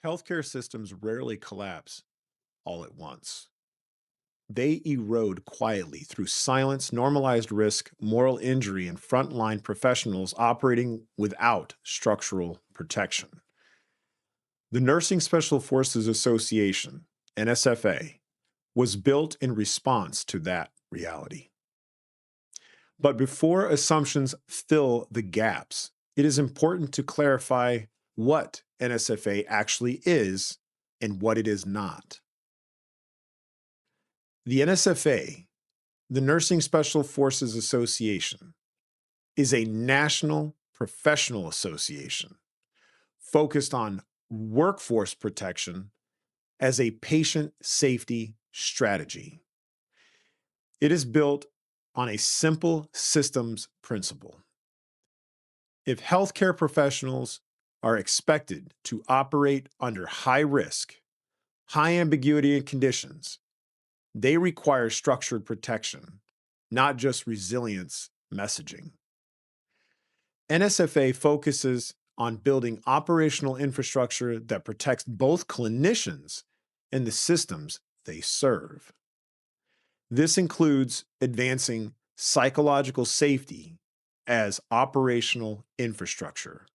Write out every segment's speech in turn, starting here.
Healthcare systems rarely collapse all at once. They erode quietly through silence, normalized risk, moral injury, and frontline professionals operating without structural protection. The Nursing Special Forces Association, NSFA, was built in response to that reality. But before assumptions fill the gaps, it is important to clarify what NSFA actually is and what it is not. The NSFA, the Nursing Special Forces Association, is a national professional association focused on workforce protection as a patient safety strategy. It is built on a simple systems principle. If healthcare professionals are expected to operate under high risk, high ambiguity conditions, they require structured protection, not just resilience messaging. NSFA focuses on building operational infrastructure that protects both clinicians and the systems they serve. This includes advancing psychological safety as operational infrastructure,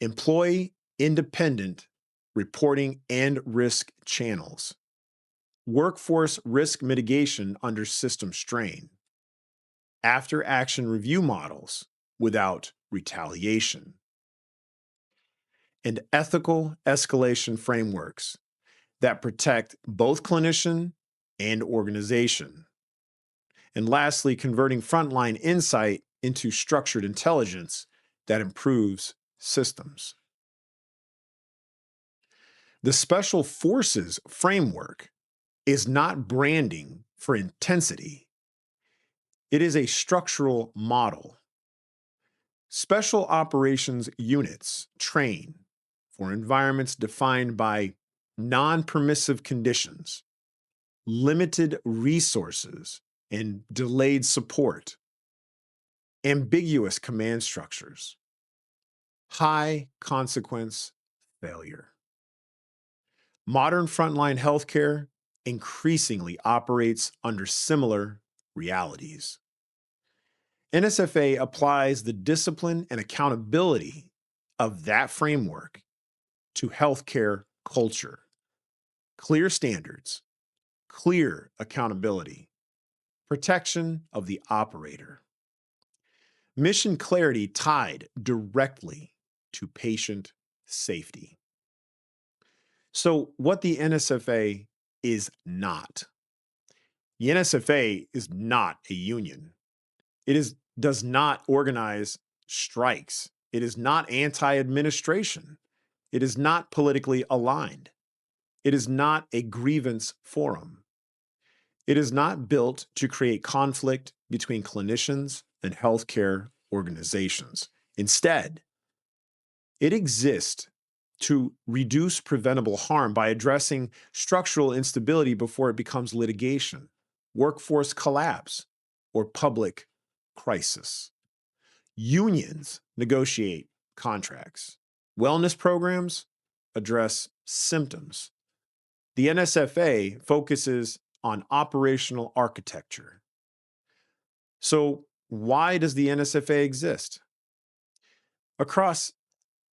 employee independent reporting and risk channels, workforce risk mitigation under system strain, after action review models without retaliation, and ethical escalation frameworks that protect both clinician and organization. And lastly, converting frontline insight into structured intelligence that improves systems. The Special Forces framework is not branding for intensity. It is a structural model. Special operations units train for environments defined by non-permissive conditions, limited resources, and delayed support, ambiguous command structures, high consequence failure. Modern frontline healthcare increasingly operates under similar realities. NSFA applies the discipline and accountability of that framework to healthcare culture. Clear standards, clear accountability, protection of the operator. Mission clarity tied directly to patient safety. So, what the NSFA is not. The NSFA is not a union. Does not organize strikes. It is not anti-administration. It is not politically aligned. It is not a grievance forum. It is not built to create conflict between clinicians and healthcare organizations. Instead, it exists to reduce preventable harm by addressing structural instability before it becomes litigation, workforce collapse, or public crisis. Unions negotiate contracts. Wellness programs address symptoms. The NSFA focuses on operational architecture. So, why does the NSFA exist? Across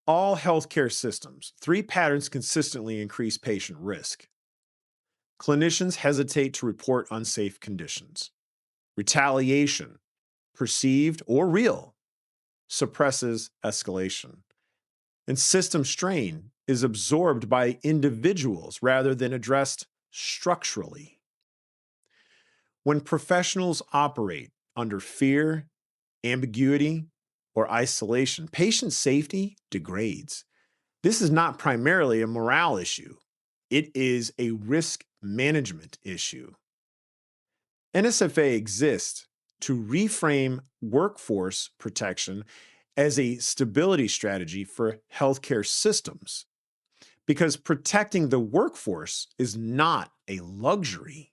all healthcare systems, three patterns consistently increase patient risk. Clinicians hesitate to report unsafe conditions. Retaliation, perceived or real, suppresses escalation. And system strain is absorbed by individuals rather than addressed structurally. When professionals operate under fear, ambiguity, or isolation, patient safety degrades. This is not primarily a morale issue. It is a risk management issue. NSFA exists to reframe workforce protection as a stability strategy for healthcare systems, because protecting the workforce is not a luxury.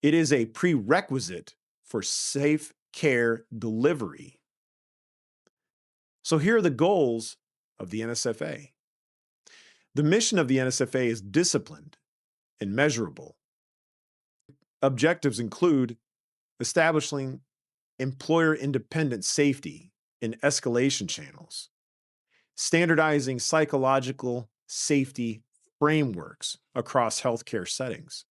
It is a prerequisite for safe care delivery. So here are the goals of the NSFA. The mission of the NSFA is disciplined and measurable. Objectives include establishing employer independent safety in escalation channels, standardizing psychological safety frameworks across healthcare settings,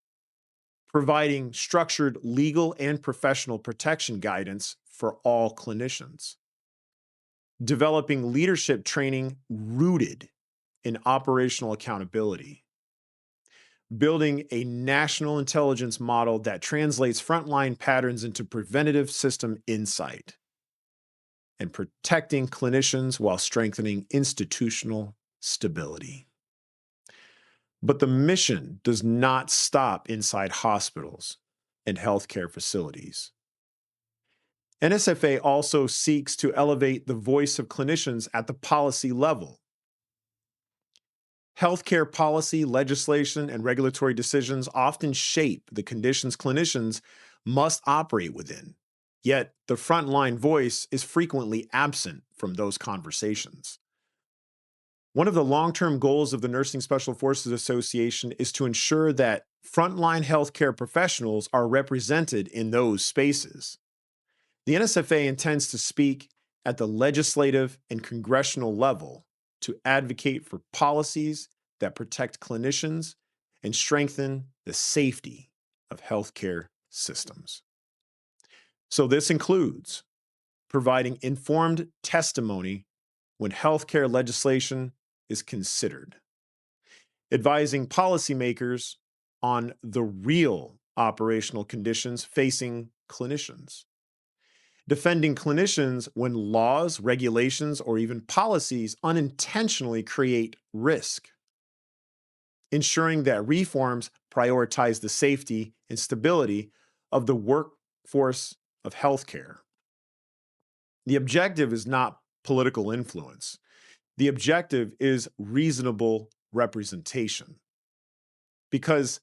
providing structured legal and professional protection guidance for all clinicians, developing leadership training rooted in operational accountability, building a national intelligence model that translates frontline patterns into preventative system insight, and protecting clinicians while strengthening institutional stability. But the mission does not stop inside hospitals and healthcare facilities. NSFA also seeks to elevate the voice of clinicians at the policy level. Healthcare policy, legislation, and regulatory decisions often shape the conditions clinicians must operate within. Yet, the frontline voice is frequently absent from those conversations. One of the long-term goals of the Nursing Special Forces Association is to ensure that frontline healthcare professionals are represented in those spaces. The NSFA intends to speak at the legislative and congressional level to advocate for policies that protect clinicians and strengthen the safety of healthcare systems. So this includes providing informed testimony when healthcare legislation is considered, advising policymakers on the real operational conditions facing clinicians, defending clinicians when laws, regulations, or even policies unintentionally create risk, ensuring that reforms prioritize the safety and stability of the workforce of healthcare. The objective is not political influence. The objective is reasonable representation. Because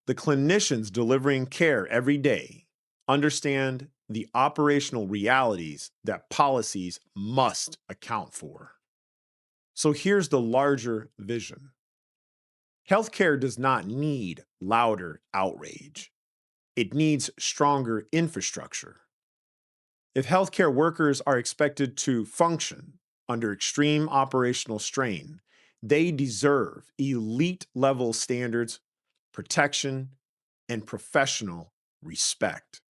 the clinicians delivering care every day understand the operational realities that policies must account for. So here's the larger vision. Healthcare does not need louder outrage. It needs stronger infrastructure. If healthcare workers are expected to function under extreme operational strain, they deserve elite-level standards, protection, and professional respect.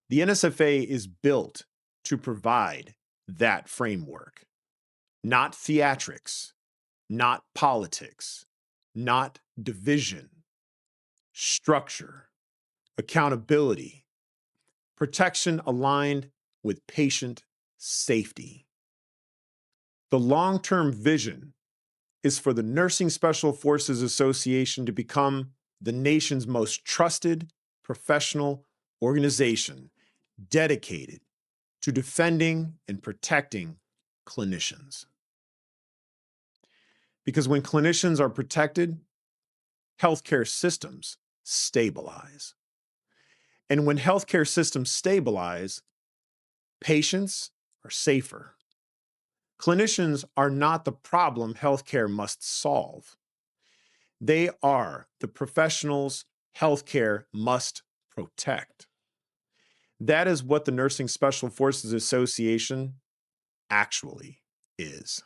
The NSFA is built to provide that framework, not theatrics, not politics, not division, structure, accountability, protection aligned with patient safety. The long-term vision is for the Nursing Special Forces Association to become the nation's most trusted professional organization dedicated to defending and protecting clinicians. Because when clinicians are protected, healthcare systems stabilize. And when healthcare systems stabilize, patients are safer. Clinicians are not the problem healthcare must solve. They are the professionals healthcare must protect. That is what the Nursing Special Forces Association actually is.